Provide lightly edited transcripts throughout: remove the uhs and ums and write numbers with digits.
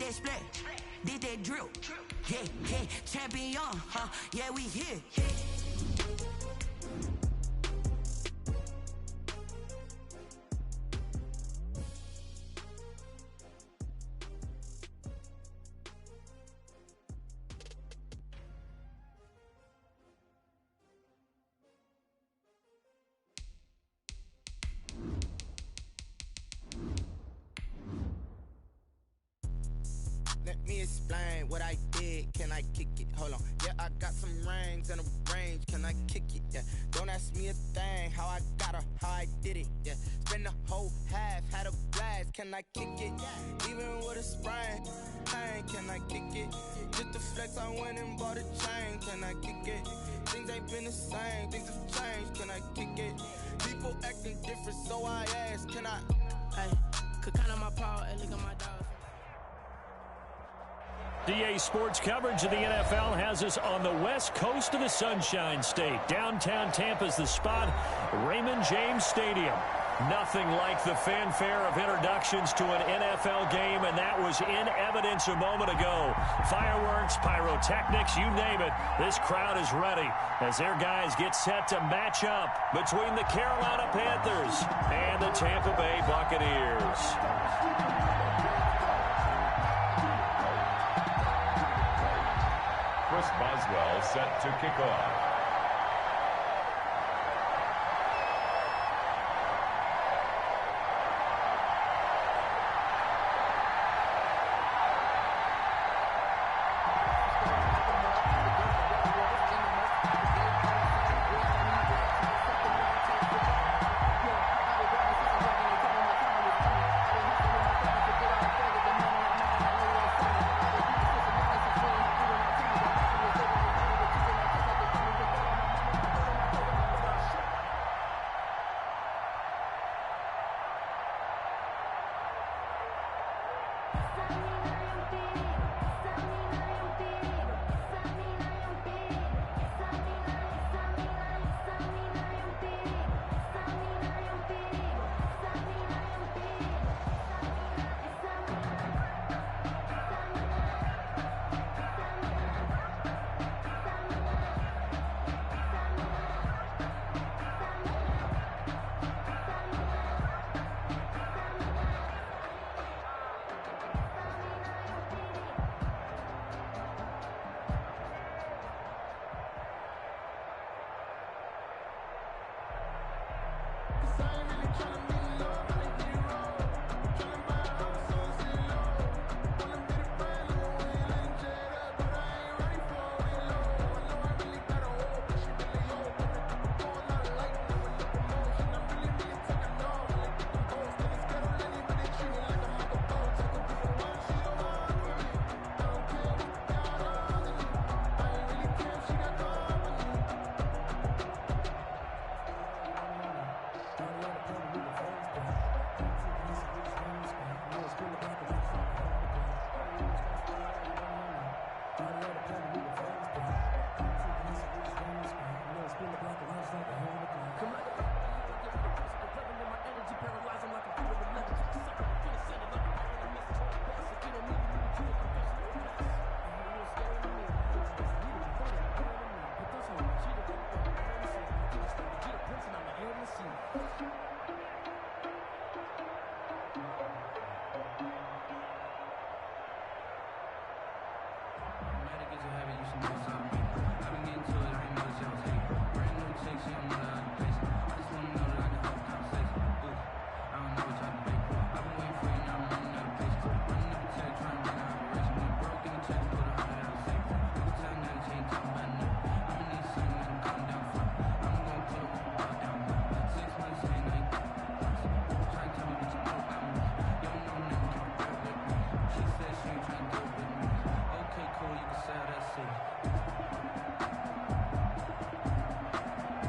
that splat, did that drill. Yeah, yeah, champion, huh? Yeah, we here. Let me explain what I did. Can I kick it? Hold on. Yeah, I got some rings and a range. Can I kick it? Yeah. Don't ask me a thing. How I got her, how I did it. Yeah. Spend the whole half, had a blast. Can I kick it? Even with a sprain. Pain, can I kick it? Just to flex, I went and bought a chain. Can I kick it? Things ain't been the same. Things have changed. Can I kick it? People acting different, so I ask. Can I? Hey, could count on my power and look at my dogs. DA Sports coverage of the NFL has us on the west coast of the Sunshine State. Downtown Tampa's the spot, Raymond James Stadium. Nothing like the fanfare of introductions to an NFL game, and that was in evidence a moment ago. Fireworks, pyrotechnics, you name it. This crowd is ready as their guys get set to match up between the Carolina Panthers and the Tampa Bay Buccaneers. Chris Boswell set to kick off.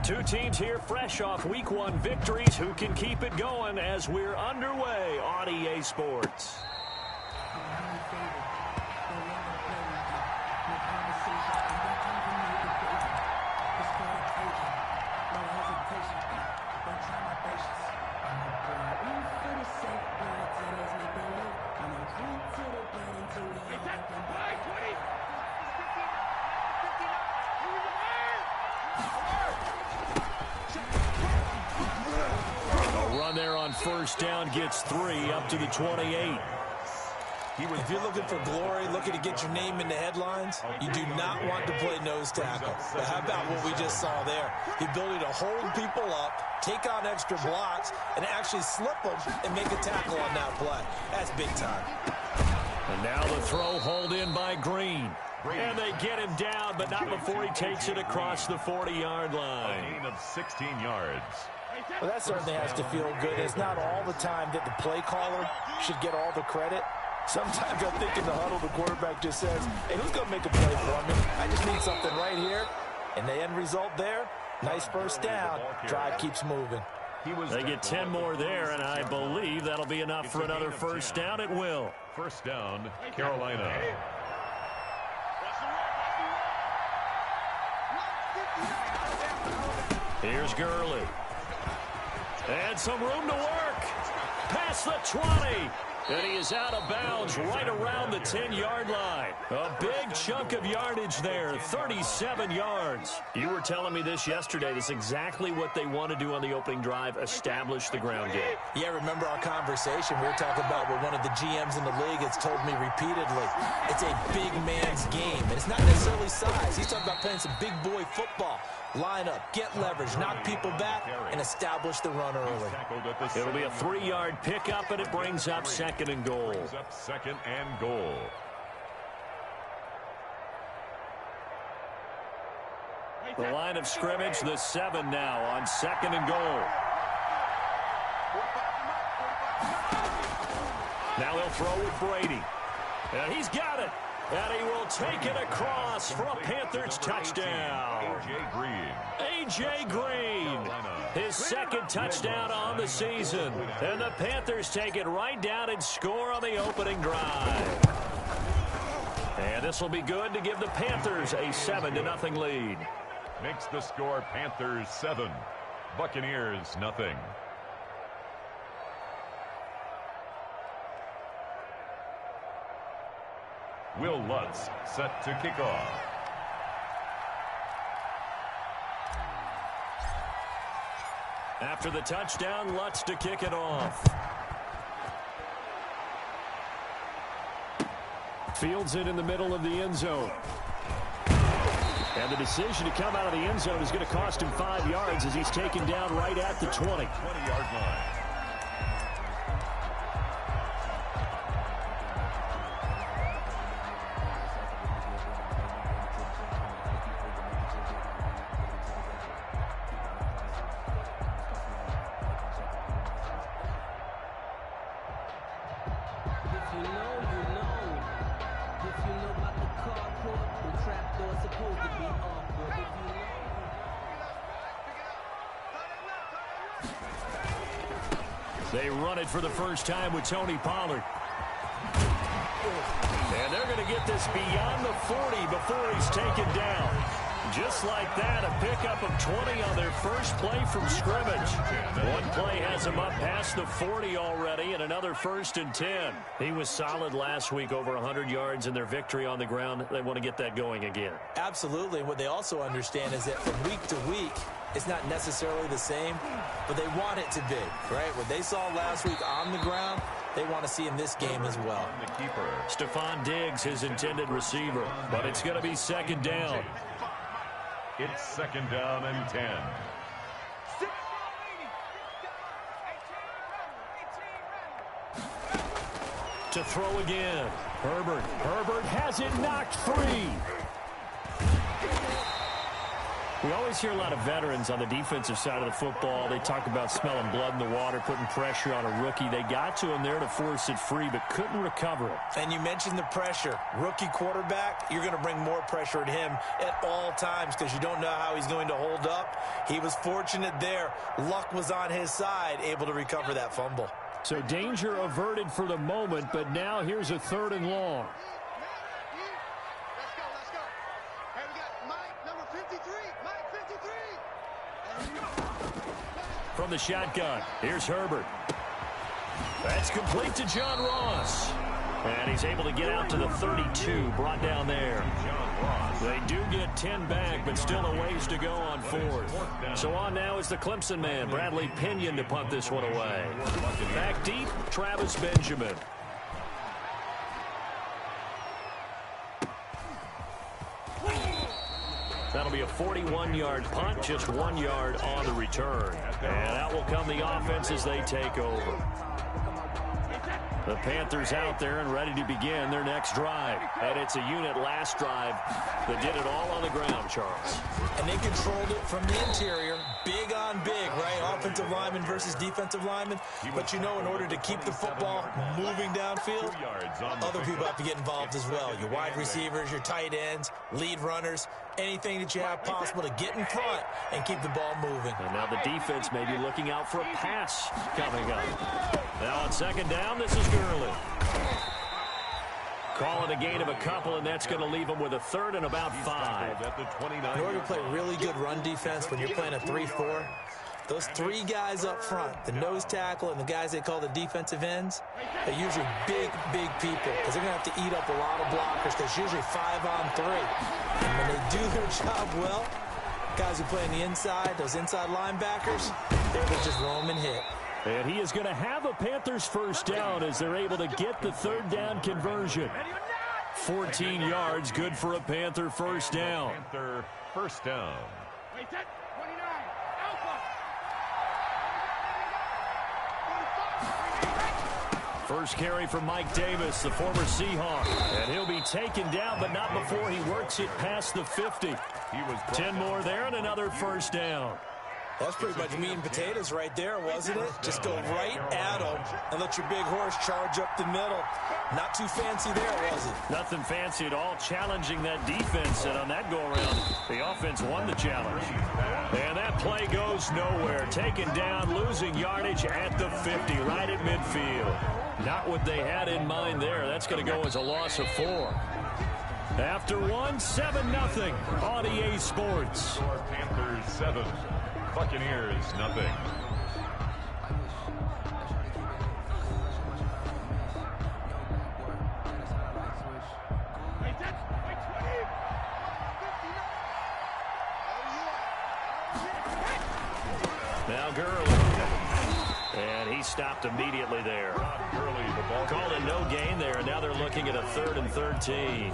Two teams here fresh off Week 1 victories. Who can keep it going as we're underway on EA Sports? To the on first down gets 3 up to the 28. If you're looking for glory, looking to get your name in the headlines, you do not want to play nose tackle. But how about what we just saw there? The ability to hold people up, take on extra blocks, and actually slip them and make a tackle on that play. That's big time. And now the throw hauled in by Green. And they get him down, but not before he takes it across the 40-yard line. A gain of 16 yards. Well, that certainly has to feel good. It's not all the time that the play caller should get all the credit. Sometimes I think in the huddle, the quarterback just says, hey, who's going to make a play for me? I just need something right here. And the end result there, nice first down. Drive keeps moving. They get 10 more there, and I believe that'll be enough for another first down. It will. First down, Carolina. Here's Gurley. And some room to work. Past the 20. And he is out of bounds right around the 10-yard line. A big chunk of yardage there, 37 yards. You were telling me this yesterday. This is exactly what they want to do on the opening drive, establish the ground game. Yeah, remember our conversation? We were talking about what one of the GMs in the league has told me repeatedly. It's a big man's game, and it's not necessarily size. He's talking about playing some big boy football. Line up, get leverage, knock people back, and establish the run early. It'll be a 3-yard pickup, and it brings up second and goal. Second and goal. The line of scrimmage, the 7 now on second and goal. Now he'll throw with Brady. And he's got it. And he will take it across for a Panthers touchdown. A.J. Green. A.J. Green, his second touchdown on the season. And the Panthers take it right down and score on the opening drive. And this will be good to give the Panthers a 7-0 lead. Makes the score Panthers 7, Buccaneers 0. Will Lutz set to kick off. After the touchdown, Lutz to kick it off. Fields it in the middle of the end zone. And the decision to come out of the end zone is going to cost him 5 yards as he's taken down right at the 20. 20-yard line. They run it for the first time with Tony Pollard. And they're going to get this beyond the 40 before he's taken down. Just like that, a pickup of 20 on their first play from scrimmage. One play has him up past the 40 already, and another 1st and 10. He was solid last week, over 100 yards in their victory on the ground. They want to get that going again. Absolutely. What they also understand is that from week to week, it's not necessarily the same, but they want it to be, right? What they saw last week on the ground, they want to see in this game as well. The keeper. Stephon Diggs, his intended receiver, but it's going to be second down. It's second down and 10. To throw again. Herbert has it knocked free. We always hear a lot of veterans on the defensive side of the football. They talk about smelling blood in the water, putting pressure on a rookie. They got to him there to force it free, but couldn't recover it. And you mentioned the pressure. Rookie quarterback, you're going to bring more pressure at him at all times because you don't know how he's going to hold up. He was fortunate there. Luck was on his side, able to recover that fumble. So danger averted for the moment, but now here's a 3rd and long. From the shotgun, here's Herbert. That's complete to John Ross. And he's able to get out to the 32, brought down there. They do get 10 back, but still a ways to go on fourth. So on now is the Clemson man, Bradley Pinion, to punt this one away. Back deep, Travis Benjamin. That'll be a 41-yard punt, just 1 yard on the return. And out will come the offense as they take over. The Panthers out there and ready to begin their next drive. And it's a unit last drive that did it all on the ground, Charles. And they controlled it from the interior. Big on big, right? Offensive lineman versus defensive lineman. But you know, in order to keep the football moving downfield, other people have to get involved as well. Your wide receivers, your tight ends, lead runners, anything that you have possible to get in front and keep the ball moving. And now the defense may be looking out for a pass coming up. Now on second down, this is Gurley. Call it a gain of a couple, and that's going to leave them with a third and about 5. In order to play really good run defense when you're playing a 3-4, those 3 guys up front, the nose tackle and the guys they call the defensive ends, are usually big, big people because they're going to have to eat up a lot of blockers. There's usually 5 on 3. And when they do their job well, guys who play on the inside, those inside linebackers, they're able to just roam and hit. And he is going to have a Panthers first down as they're able to get the third down conversion. 14 yards, good for a Panther first down. Panther first down. First carry for Mike Davis, the former Seahawk. And he'll be taken down, but not before he works it past the 50. 10 more there and another first down. That's pretty much meat and potatoes right there, wasn't it? Just go right at them and let your big horse charge up the middle. Not too fancy there, was it? Nothing fancy at all, challenging that defense. And on that go-around, the offense won the challenge. And that play goes nowhere. Taken down, losing yardage at the 50, right at midfield. Not what they had in mind there. That's going to go as a loss of 4. After one, 7-0 on EA Sports. Panthers 7. Buccaneers, nothing. Now Gurley. And he stopped immediately there. Called a no gain there, and now they're looking at a 3rd and 13.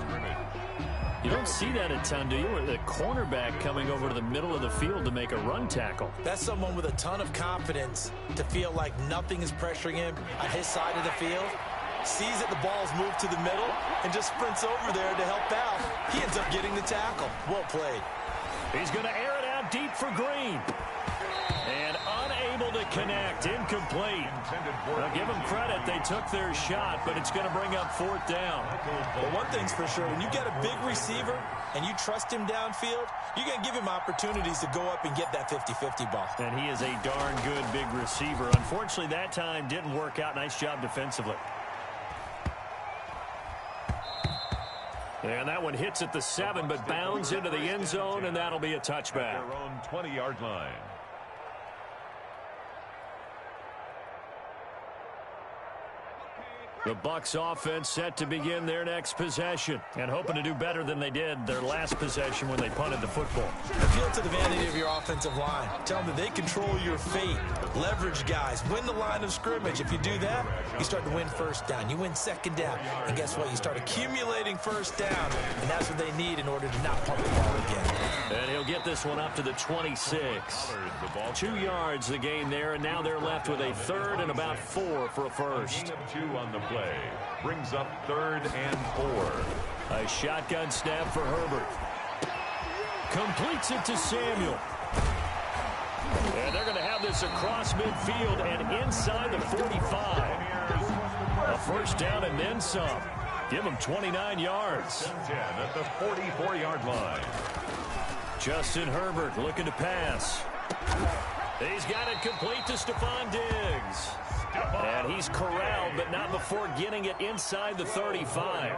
You don't see that a ton, do you? Or the cornerback coming over to the middle of the field to make a run tackle. That's someone with a ton of confidence to feel like nothing is pressuring him on his side of the field. Sees that the ball's moved to the middle and just sprints over there to help out. He ends up getting the tackle. Well played. He's going to air it out deep for Green. And unable to connect. Incomplete. Now give them credit. They took their shot, but it's going to bring up 4th down. Well, one thing's for sure. When you get a big receiver and you trust him downfield, you're going to give him opportunities to go up and get that 50-50 ball. And he is a darn good big receiver. Unfortunately, that time didn't work out. Nice job defensively. And that one hits at the 7, but bounds into the end zone, and that'll be a touchback. Their own 20-yard line. The Bucs offense set to begin their next possession and hoping to do better than they did their last possession when they punted the football. Appeal to the vanity of your offensive line. Tell them that they control your fate. Leverage guys. Win the line of scrimmage. If you do that, you start to win first down. You win second down. And guess what? You start accumulating first down. And that's what they need in order to not punt the ball again. And he'll get this one up to the 26. 2 yards the gain there, and now they're left with a 3rd and about 4 for a first. 2 on the play. Brings up 3rd and 4. A shotgun snap for Herbert. Completes it to Samuel. And they're going to have this across midfield and inside the 45. A first down and then some. Give them 29 yards. 10 at the 44-yard line. Justin Herbert looking to pass. He's got it complete to Stephon Diggs. And he's corralled, but not before getting it inside the 35.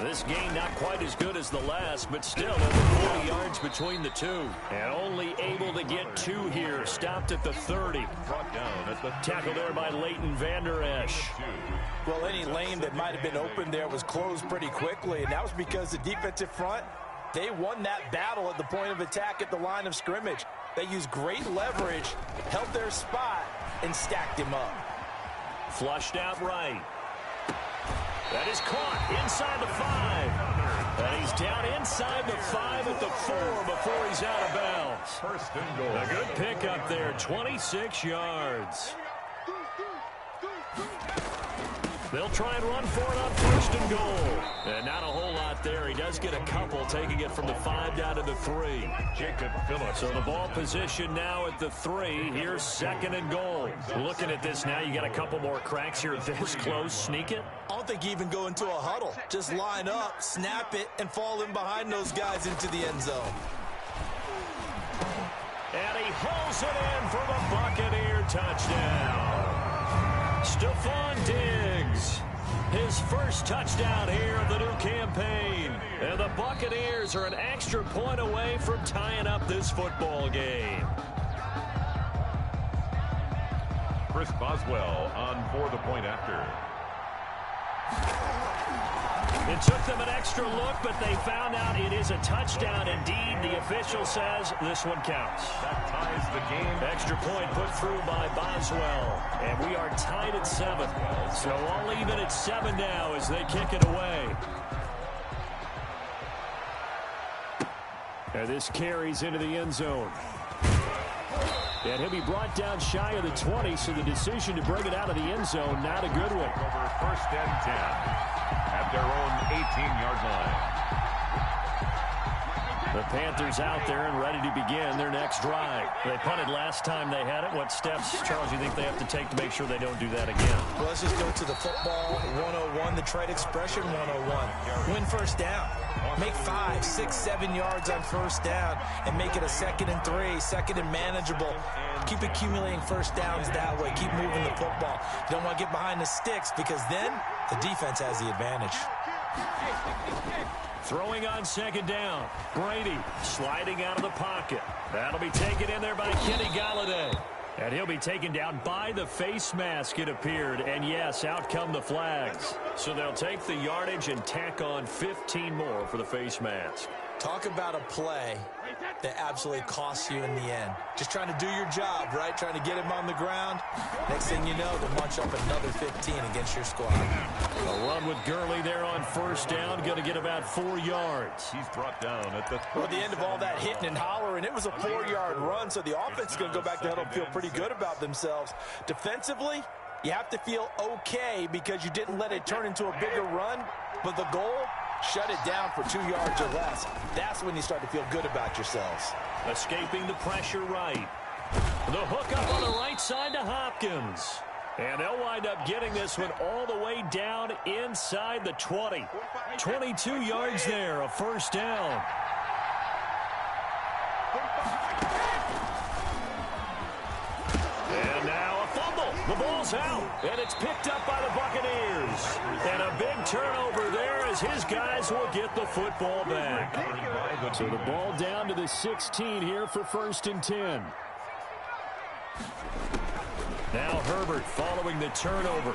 This game not quite as good as the last, but still over 40 yards between the two. And only able to get 2 here. Stopped at the 30. Brought down at the Tackled there by Leighton Vander Esch. Well, any lane that might have been open there was closed pretty quickly, and that was because the defensive front, they won that battle at the point of attack at the line of scrimmage. They used great leverage, held their spot, and stacked him up. Flushed out right. That is caught inside the 5. And he's down inside the 5 at the 4 before he's out of bounds. first and goal. A good pickup there, 26 yards. They'll try and run for it on first and goal. And not a whole lot there. He does get a couple, taking it from the 5 down to the 3. Jacob Phillips. So the ball position now at the 3. Here's second and goal. Looking at this now, you got a couple more cracks here. This close, sneak it. I don't think you even go into a huddle. Just line up, snap it, and fall in behind those guys into the end zone. And he hauls it in for the Buccaneer touchdown. Stephon Diggs, his first touchdown here of the new campaign. And the Buccaneers are an extra point away from tying up this football game. Chris Boswell on for the point after. It took them an extra look, but they found out it is a touchdown indeed. The official says this one counts. That ties the game. Extra point put through by Boswell. And we are tied at 7. So all even at 7 now as they kick it away. And this carries into the end zone. And he'll be brought down shy of the 20, so the decision to bring it out of the end zone, not a good one. Over first and 10 at their own 18-yard line. The Panthers out there and ready to begin their next drive. They punted last time they had it. What steps, Charles, you think they have to take to make sure they don't do that again? Well, let's just go to the football 101, the trade expression 101. Win first down. Make 5, 6, 7 yards on first down and make it a 2nd and 3, second and manageable. Keep accumulating first downs that way. Keep moving the football. You don't want to get behind the sticks because then the defense has the advantage. Throwing on second down. Brady sliding out of the pocket. That'll be taken in there by Kenny Golladay. And he'll be taken down by the face mask, it appeared. And yes, out come the flags. So they'll take the yardage and tack on 15 more for the face mask. Talk about a play that absolutely costs you in the end. Just trying to do your job, right? Trying to get him on the ground. Next thing you know, they'll munch up another 15 against your squad. A run with Gurley there on first down. Going to get about 4 yards. He's brought down at the Well, at the end of all that hitting and hollering, it was a 4-yard run, so the offense is going to go back to huddle and feel pretty good about themselves. Defensively, you have to feel okay because you didn't let it turn into a bigger run, but the goal, shut it down for 2 yards or less. That's when you start to feel good about yourselves. Escaping the pressure right. The hook up on the right side to Hopkins. And they'll wind up getting this one all the way down inside the 20. 22 yards there, a first down. And now a fumble. The ball's out, and it's picked up by the Buccaneers. And a big turnover there as his guys will get the football back. So the ball down to the 16 here for first and 10. Now Herbert following the turnover.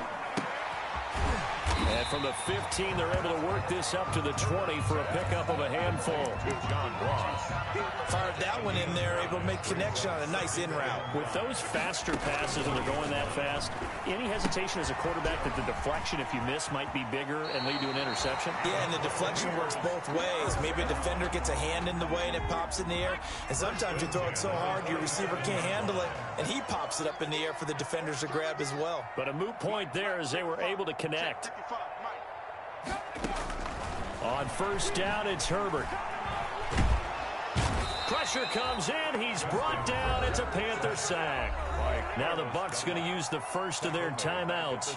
And from the 15, they're able to work this up to the 20 for a pickup of a handful. John Ross. Fired that one in there, able to make connection on a nice in route. With those faster passes when they're going that fast, any hesitation as a quarterback that the deflection, if you miss, might be bigger and lead to an interception? Yeah, and the deflection works both ways. Maybe a defender gets a hand in the way and it pops in the air. And sometimes you throw it so hard your receiver can't handle it, and he pops it up in the air for the defenders to grab as well. But a moot point there as they were able to connect. On first down, it's Herbert. Pressure comes in. He's brought down. It's a Panther sack. Now the Bucs going to use the first of their timeouts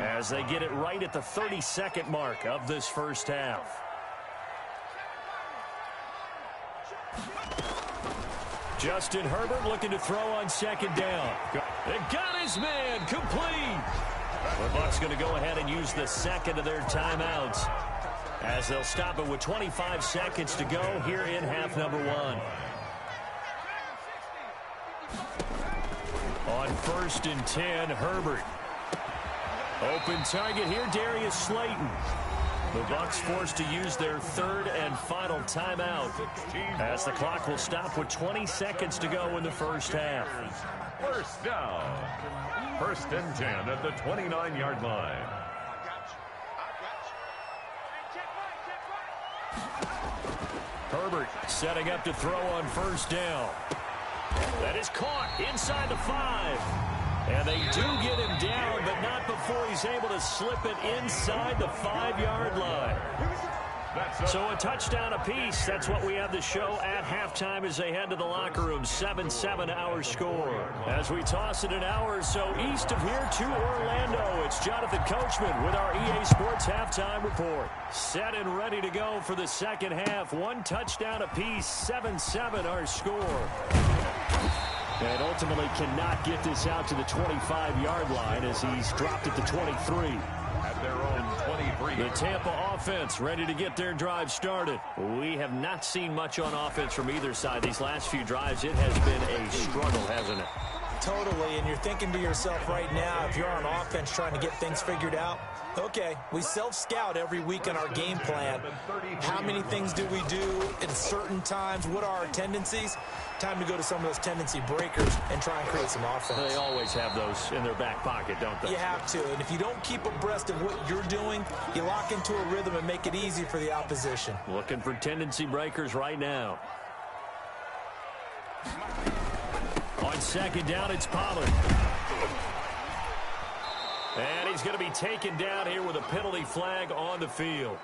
as they get it right at the 32nd mark of this first half. Justin Herbert looking to throw on second down. It got his man complete. The Bucs going to go ahead and use the second of their timeouts as they'll stop it with 25 seconds to go here in half number 1. On 1st and 10, Herbert. Open target here, Darius Slayton. The Bucs forced to use their 3rd and final timeout as the clock will stop with 20 seconds to go in the first half. First down. 1st and 10 at the 29-yard line. Herbert setting up to throw on 1st down. That is caught inside the 5. And they do get him down, but not before he's able to slip it inside the 5-yard line. So a touchdown apiece. That's what we have the show at halftime as they head to the locker room. 7-7 our score. As we toss it an hour or so east of here to Orlando, it's Jonathan Coachman with our EA Sports Halftime Report. Set and ready to go for the second half. 1 touchdown apiece. 7-7 our score. And ultimately cannot get this out to the 25-yard line as he's dropped at the 23. At their own 23. The Tampa offense ready to get their drive started. We have not seen much on offense from either side. These last few drives, it has been a struggle, hasn't it? Totally, and you're thinking to yourself right now, if you're on offense trying to get things figured out, okay, we self-scout every week in our game plan. How many things do we do in certain times? What are our tendencies? Time to go to some of those tendency breakers and try and create some offense. They always have those in their back pocket, don't they? You have to, and if you don't keep abreast of what you're doing, you lock into a rhythm and make it easy for the opposition. Looking for tendency breakers right now. On 2nd down, it's Pollard. And he's going to be taken down here with a penalty flag on the field.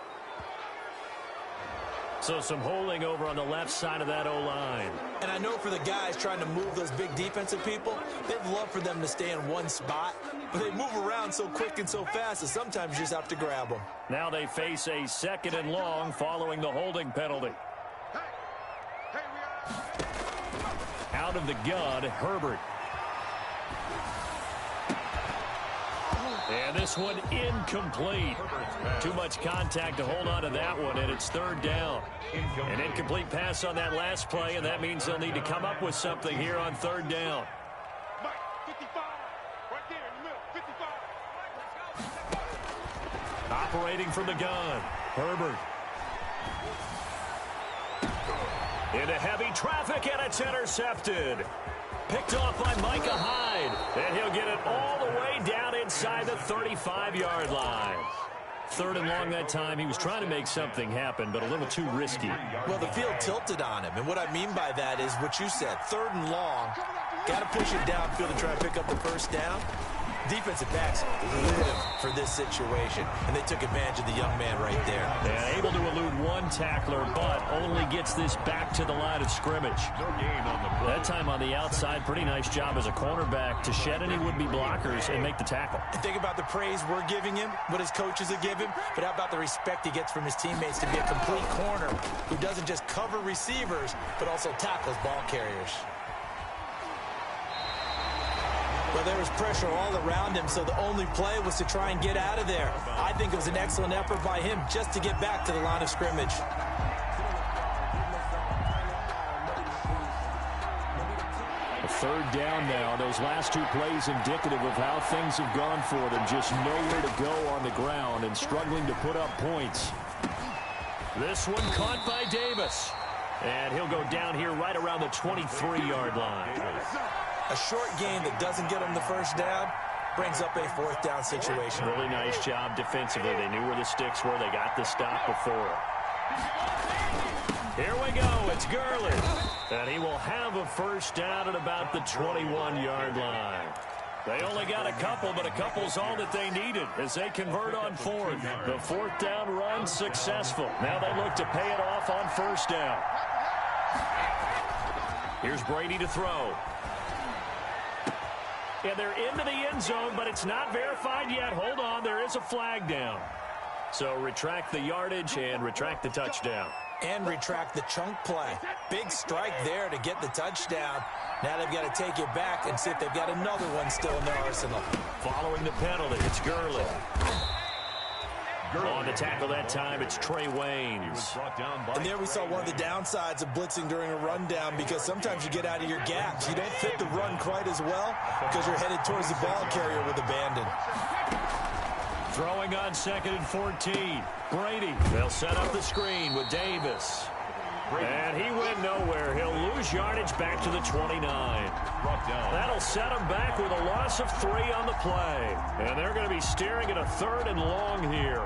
So some holding over on the left side of that O-line. And I know for the guys trying to move those big defensive people, they'd love for them to stay in one spot, but they move around so quick and so fast that sometimes you just have to grab them. Now they face a 2nd and long following the holding penalty. Out of the gun, Herbert. And this one incomplete. Too much contact to hold on to that one, and it's 3rd down. An incomplete pass on that last play, and that means they'll need to come up with something here on 3rd down. Operating from the gun, Herbert. Into heavy traffic, and it's intercepted. Picked off by Micah Hyde. And he'll get it all the way down inside the 35-yard line. 3rd and long that time. He was trying to make something happen, but a little too risky. Well, the field tilted on him, and what I mean by that is what you said. 3rd and long. Got to push it downfield to try and pick up the 1st down. Defensive backs live for this situation, and they took advantage of the young man right there. Yeah, able to elude one tackler, but only gets this back to the line of scrimmage. No gain on the play. That time on the outside, pretty nice job as a cornerback to shed any would-be blockers and make the tackle. And think about the praise we're giving him, what his coaches have given him, but how about the respect he gets from his teammates to be a complete corner who doesn't just cover receivers, but also tackles ball carriers. Well, there was pressure all around him, so the only play was to try and get out of there. I think it was an excellent effort by him just to get back to the line of scrimmage. A 3rd down now. Those last 2 plays indicative of how things have gone for them. Just nowhere to go on the ground and struggling to put up points. This one caught by Davis. And he'll go down here right around the 23-yard line. A short gain that doesn't get him the 1st down brings up a 4th down situation. Really nice job defensively. They knew where the sticks were. They got the stop before. Here we go. It's Gurley. And he will have a 1st down at about the 21-yard line. They only got a couple, but a couple's all that they needed as they convert on 4th. The 4th down run successful. Now they look to pay it off on 1st down. Here's Brady to throw. And they're into the end zone, but it's not verified yet. Hold on, there is a flag down. So retract the yardage and retract the touchdown. And retract the chunk play. Big strike there to get the touchdown. Now they've got to take it back and see if they've got another one still in their arsenal. Following the penalty, it's Gurley. On the tackle that time, it's Trey Waynes. And there we saw one of the downsides of blitzing during a rundown, because sometimes you get out of your gaps. You don't fit the run quite as well because you're headed towards the ball carrier with abandon. Throwing on 2nd and 14. Brady. They'll set up the screen with Davis. And he went nowhere. He'll lose yardage back to the 29. That'll set him back with a loss of 3 on the play. And they're going to be staring at a 3rd and long here.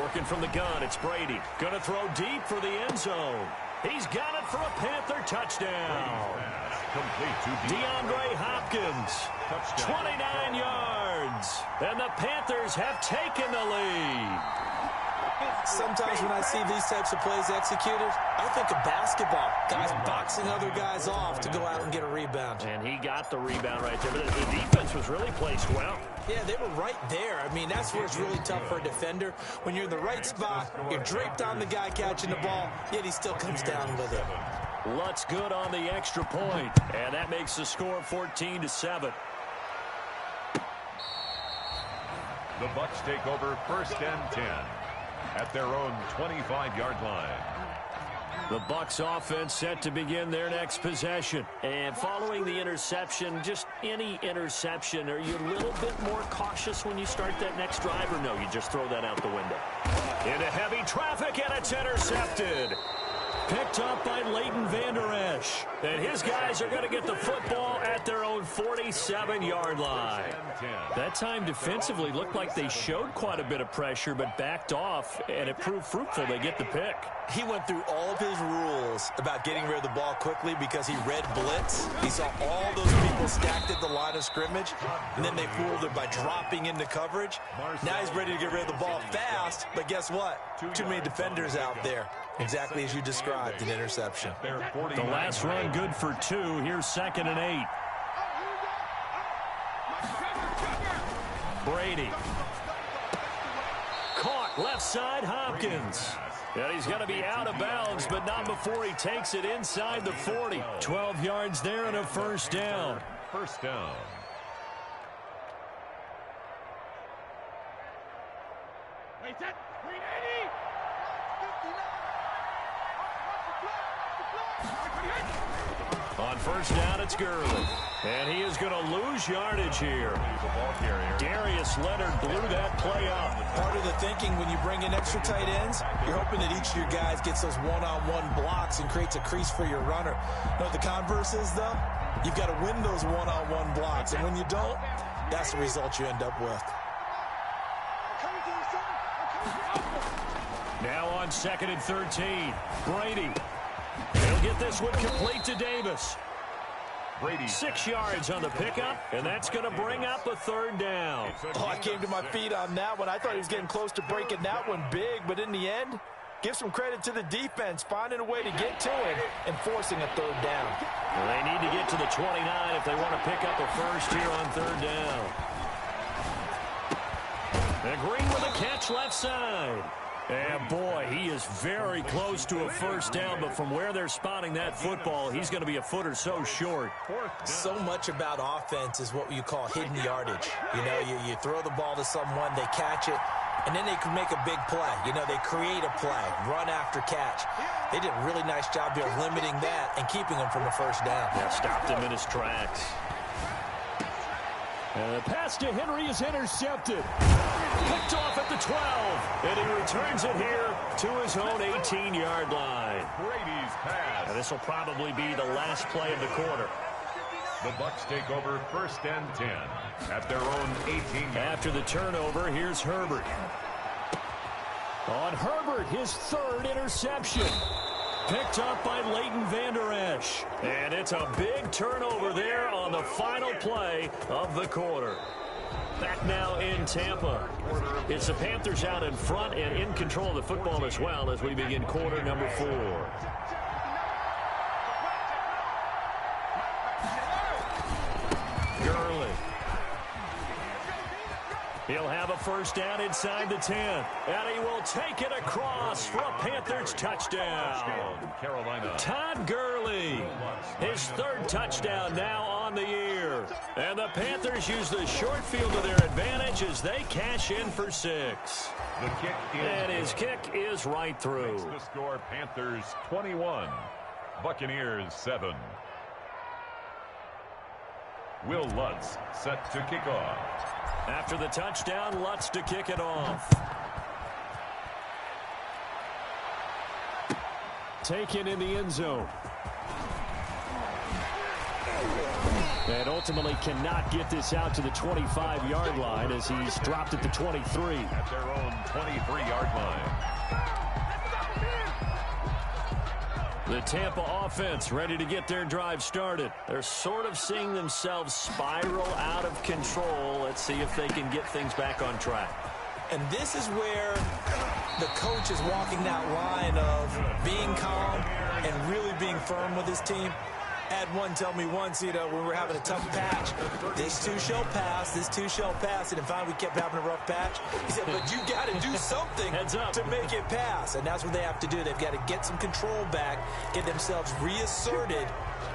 Working from the gun, it's Brady. Going to throw deep for the end zone. He's got it for a Panther touchdown. Complete to DeAndre Hopkins, 29 yards. And the Panthers have taken the lead. Sometimes when I see these types of plays executed, I think of basketball. Guys boxing other guys off to go out and get a rebound. And he got the rebound right there. But the defense was really placed well. Yeah, they were right there. I mean, that's where it's really tough for a defender. When you're in the right spot, you're draped on the guy catching the ball, yet he still comes down with it. Lutz good on the extra point. And that makes the score 14-7. The Bucks take over 1st and 10 at their own 25-yard line. The Bucks offense set to begin their next possession. And following the interception, just any interception, are you a little bit more cautious when you start that next drive, or no, you just throw that out the window? Into heavy traffic, and it's intercepted. Picked up by Leighton Vander Esch. And his guys are going to get the football at their own 47-yard line. That time defensively looked like they showed quite a bit of pressure but backed off, and it proved fruitful. They get the pick. He went through all of his rules about getting rid of the ball quickly because he read blitz. He saw all those people stacked at the line of scrimmage, and then they fooled it by dropping into coverage. Now he's ready to get rid of the ball fast, but guess what? Too many defenders out there. Exactly as you described, an interception. The last run good for 2. Here's 2nd and 8. Brady. Caught left side, Hopkins. And he's going to be out of bounds, but not before he takes it inside the 40. 12 yards there and a 1st down. 1st down. On 1st down, it's Gurley. And he is going to lose yardage here. Darius Leonard blew that play up. Part of the thinking when you bring in extra tight ends, you're hoping that each of your guys gets those one-on-one blocks and creates a crease for your runner. You know what the converse is, though? You've got to win those one-on-one blocks. And when you don't, that's the result you end up with. Now on 2nd and 13. Brady. He'll get this one complete to Davis. Brady. 6 yards on the pickup, and that's going to bring up a 3rd down. Oh, I came to my feet on that one. I thought he was getting close to breaking that one big, but in the end, give some credit to the defense, finding a way to get to him and forcing a 3rd down. Well, they need to get to the 29 if they want to pick up a 1st here on 3rd down. And Green with a catch left side. And boy, he is very close to a 1st down, but from where they're spotting that football, he's going to be a foot or so short. So much about offense is what you call hidden yardage. You know, you throw the ball to someone, they catch it, and then they can make a big play. You know, they create a play, run after catch. They did a really nice job there limiting that and keeping him from a 1st down. Yeah, stopped him in his tracks. And the pass to Henry is intercepted. Picked off at the 12. And he returns it here to his own 18-yard line. Brady's pass. And this will probably be the last play of the quarter. The Bucks take over 1st and 10 at their own 18. After the turnover, here's Herbert. On Herbert, his 3rd interception. Picked up by Leighton Vander Esch. And it's a big turnover there on the final play of the quarter. Back now in Tampa. It's the Panthers out in front and in control of the football as well as we begin quarter number 4. Gurley. He'll have a first down inside the 10. And he will take it across for a Panthers touchdown. Carolina. Todd Gurley, his third touchdown now on the year. And the Panthers use the short field to their advantage as they cash in for 6. The kick is and his kick is right through. Makes the score Panthers 21, Buccaneers 7. Will Lutz set to kick off. After the touchdown, Lutz to kick it off. Taken in the end zone. And ultimately cannot get this out to the 25-yard line as he's dropped at the 23. At their own 23-yard line. The Tampa offense ready to get their drive started. They're sort of seeing themselves spiral out of control. Let's see if they can get things back on track. And this is where the coach is walking that line of being calm and really being firm with his team. I had one tell me once, when we were having a tough patch, this too shall pass, this too shall pass. And finally we kept having a rough patch. He said, but you got to do something to make it pass. And that's what they have to do. They've got to get some control back, get themselves reasserted,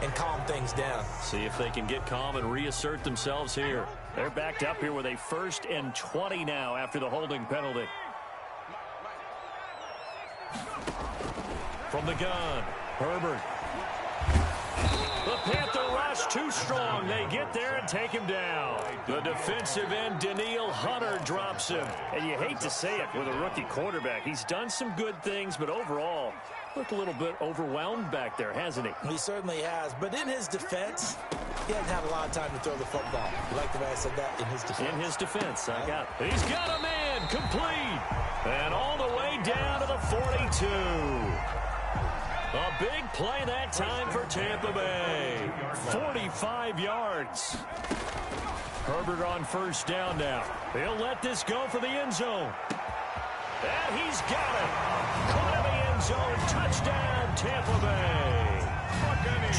and calm things down. See if they can get calm and reassert themselves here. They're backed up here with a 1st and 20 now after the holding penalty. From the gun, Herbert. The Panther rush too strong. They get there and take him down. The defensive end, Danielle Hunter, drops him. And you hate to say it with a rookie quarterback. He's done some good things, but overall, looked a little bit overwhelmed back there, hasn't he? He certainly has. But in his defense, he hasn't had a lot of time to throw the football. You like the way I said that? In his defense. In his defense, I got it. He's got a man, complete. And all the way down to the 42. A big play that time for Tampa Bay. 45 yards. Herbert on first down now. He'll let this go for the end zone. And he's got it. Caught in the end zone. Touchdown, Tampa Bay.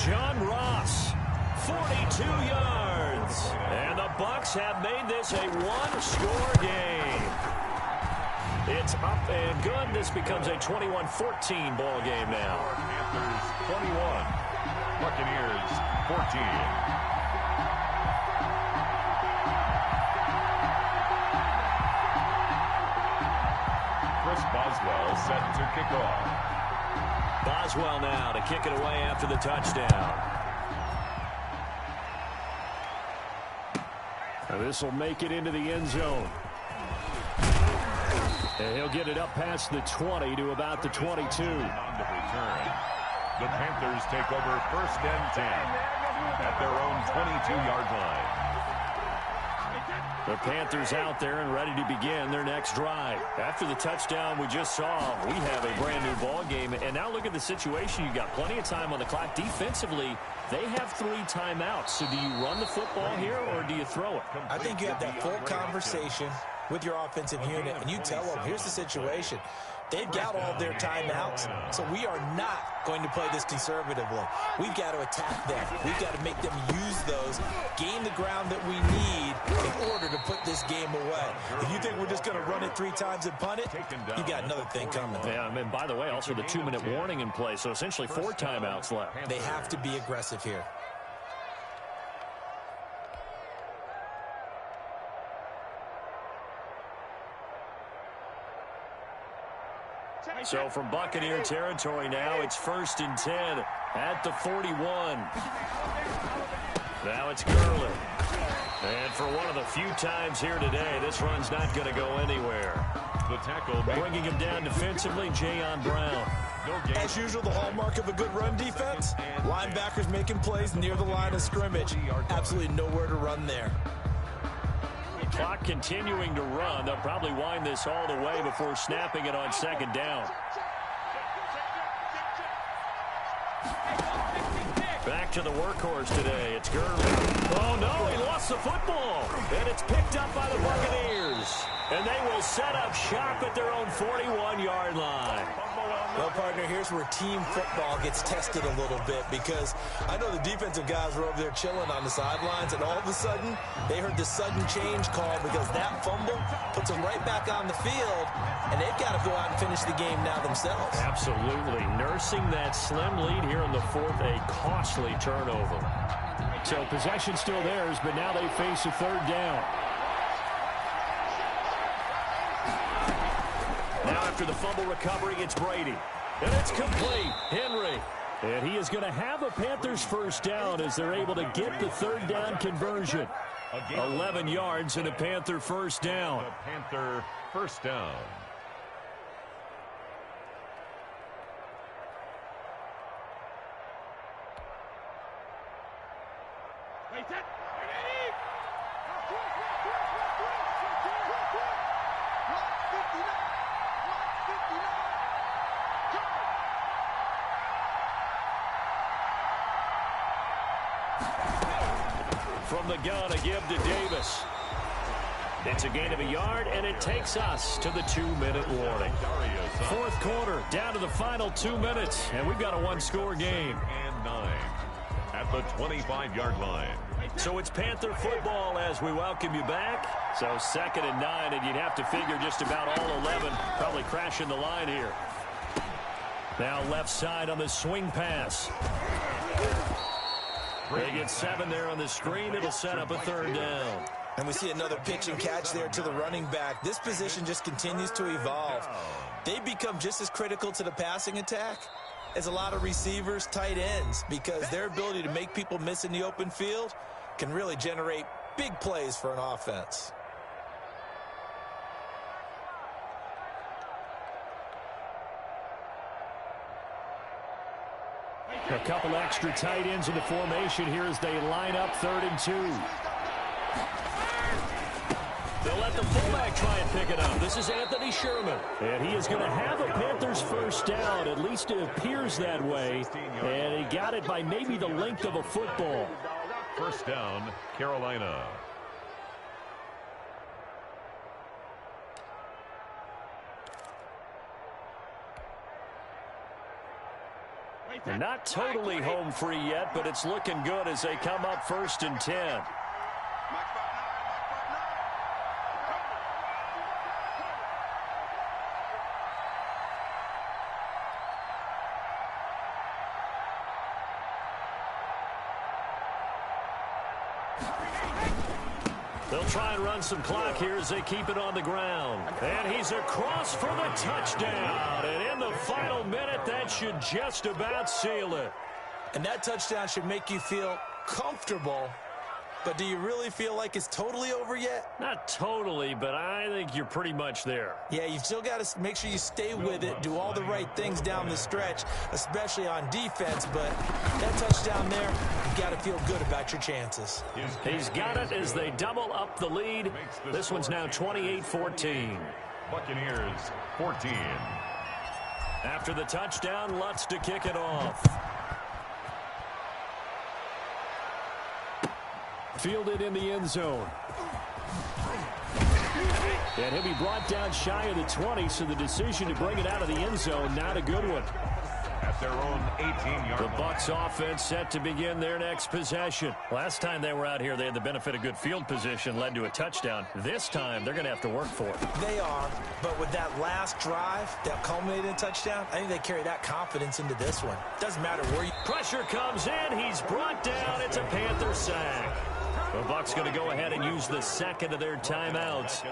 John Ross, 42 yards. And the Bucs have made this a one-score game. It's up and good. This becomes a 21-14 ball game now. Panthers 21, Buccaneers 14. Chris Boswell set to kick off. Boswell now to kick it away after the touchdown. This will make it into the end zone. And he'll get it up past the 20 to about the 22. On the return, the Panthers take over 1st and 10 at their own 22-yard line. The Panthers out there and ready to begin their next drive. After the touchdown we just saw, we have a brand new ball game. And now look at the situation. You got plenty of time on the clock. Defensively, they have 3 timeouts. So do you run the football here or do you throw it? I think you have that full conversation with your offensive unit, and you tell them, here's the situation. They've got all their timeouts, so we are not going to play this conservatively. We've got to attack them. We've got to make them use those, gain the ground that we need in order to put this game away. If you think we're just going to run it 3 times and punt it, you got another thing coming. Yeah, and by the way, also the 2-minute warning in play, so essentially 4 timeouts left. They have to be aggressive here. So from Buccaneer territory now, it's 1st and 10 at the 41. Now it's Gurley. And for one of the few times here today, this run's not going to go anywhere. The tackle bringing him down defensively, Jayon Brown. As usual, the hallmark of a good run defense, linebackers making plays near the line of scrimmage. Absolutely nowhere to run there. Clock continuing to run. They'll probably wind this all the way before snapping it on 2nd down. Back to the workhorse today. It's Gurley. Oh, no, he lost the football. And it's picked up by the Buccaneers. And they will set up shop at their own 41-yard line. Well, partner, here's where team football gets tested a little bit, because I know the defensive guys were over there chilling on the sidelines, and all of a sudden, they heard the sudden change call because that fumble puts them right back on the field, and they've got to go out and finish the game now themselves. Absolutely. Nursing that slim lead here in the fourth, a costly turnover. So possession still theirs, but now they face a third down. Now after the fumble recovery, it's Brady. And it's complete. Henry. And he is going to have a Panthers first down as they're able to get the third down conversion. 11 yards and a Panther first down. A Panther first down. From the gun, a give to Davis. It's a gain of a yard, and it takes us to the 2-minute warning. Fourth quarter, down to the final 2 minutes, and we've got a one-score game. And 9 at the 25-yard line. So it's Panther football as we welcome you back. So 2nd and 9, and you'd have to figure just about all 11 probably crashing the line here. Now left side on the swing pass. They get 7 there on the screen. It'll set up a third down. And we see another pitch and catch there to the running back. This position just continues to evolve. They become just as critical to the passing attack as a lot of receivers, tight ends, because their ability to make people miss in the open field can really generate big plays for an offense. A couple extra tight ends in the formation here as they line up 3rd and 2. They'll let the fullback try and pick it up. This is Anthony Sherman. And he is going to have a Panthers first down. At least it appears that way. And he got it by maybe the length of a football. First down, Carolina. They're not totally home free yet, but it's looking good as they come up 1st and 10. They'll try and run some clock here as they keep it on the ground. And he's across for the touchdown. And in the final minute, that should just about seal it. And that touchdown should make you feel comfortable. But do you really feel like it's totally over yet? Not totally, but I think you're pretty much there. Yeah, you've still got to make sure you stay with it, do all the right things down the stretch, especially on defense. But that touchdown there, you've got to feel good about your chances. He's got it as they double up the lead. This one's now 28-14. Buccaneers 14. After the touchdown, Lutz to kick it off. Fielded in the end zone. And he'll be brought down shy of the 20, so the decision to bring it out of the end zone, not a good one. At their own 18-yard line. The Bucs offense set to begin their next possession. Last time they were out here, they had the benefit of good field position, led to a touchdown. This time, they're going to have to work for it. They are, but with that last drive that culminated in a touchdown, I think they carry that confidence into this one. Doesn't matter where you... Pressure comes in. He's brought down. It's a Panther sack. The Bucs going to go ahead and use the second of their timeouts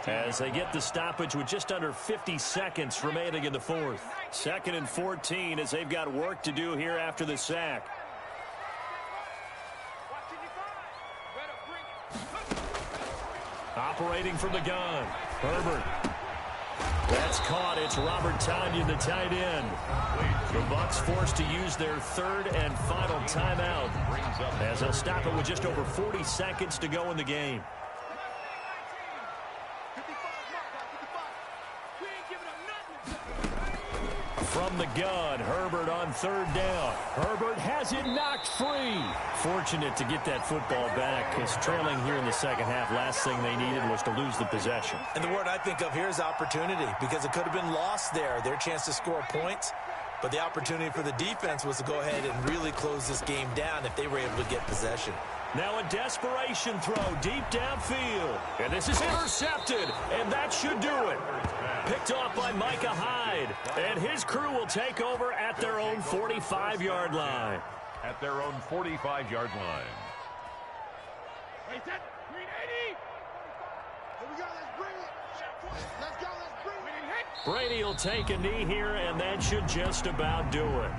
as they get the stoppage with just under 50 seconds remaining in the fourth. 2nd and 14 as they've got work to do here after the sack. Operating from the gun. Herbert. That's caught. It's Robert Tonyan, the tight end. The Bucs forced to use their 3rd and final timeout as they'll stop it with just over 40 seconds to go in the game. From from the gun. Herbert on third down. Herbert has it knocked free. Fortunate to get that football back, because trailing here in the second half, last thing they needed was to lose the possession. And the word I think of here is opportunity, because it could have been lost there, their chance to score points. But the opportunity for the defense was to go ahead and really close this game down if they were able to get possession. Now a desperation throw deep downfield. And this is intercepted, and that should do it. Picked off by Micah Hyde. And his crew will take over at their own 45-yard line. At their own 45-yard line. Hey, set. Green 80. Here we go. Let's bring it. Let's go. Let's bring it. Brady will take a knee here, and that should just about do it.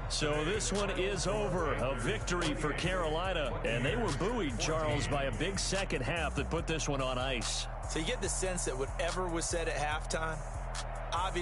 So this one is over. A victory for Carolina. And they were buoyed, Charles, by a big second half that put this one on ice. So you get the sense that whatever was said at halftime, obviously,